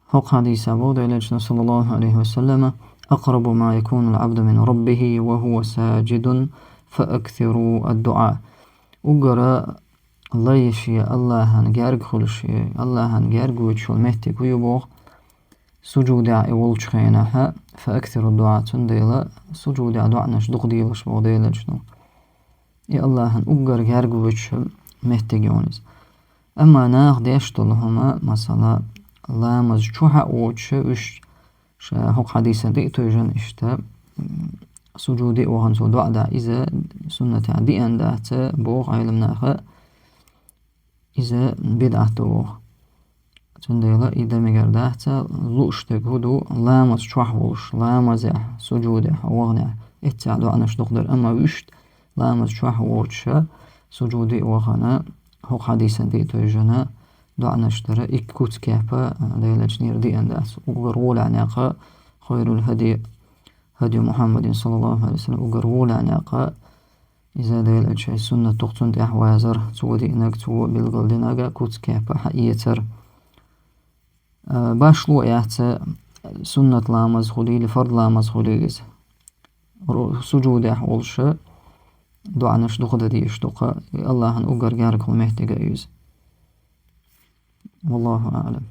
حق حديث أبو دايلجنا صلى الله عليه وسلم: أقرب ما يكون العبد من ربه وهو ساجد فأكثروا الدعاء. وقرأ الله يشي الله هنجارج خلشي الله هنجارج ويشول مهتك ويبوغ سجود أول شخينها فأكثر الدعاء تنديلا سجود دعاء نش دقديلش بوديلا جنو يا الله هن أجر جارج ويشول مهتك يونس. أما ناخد يشتلهما مثلا لا مزجوها أوتش وش حق حديثا ديتو يجن إشتا سجودي وهن سو دعاء دا إذا سنة عدي أن دعت بوغ علمناها إذا بدعته تنديلا إذا مقردهت لوشتك هدو لا مزجوح وش لا مزح سجوده وغنع اتعدو أنش دقدر. أما وشت لا مزجوح وش سجودي وغنع حق حديثا ديتو يجن دعاء نشترى إكوت كيبا ديلا جنير دي أنداس وقرول عناقا خير الهدي هدي محمد صلى الله عليه وسلم. وقرول عناقا إذا ديلا جاي سنة تقتن دي أحوازر سوى دي إناك سوى بالقل ديناقا كوت كيبا حقيتر باش لو إيهتا سنة لامز خلي لفرد لامز خلي سجود أحوالش دعاء نشدق دي يشدق الله هن أقر جارك ومهتق أيوز. والله أعلم.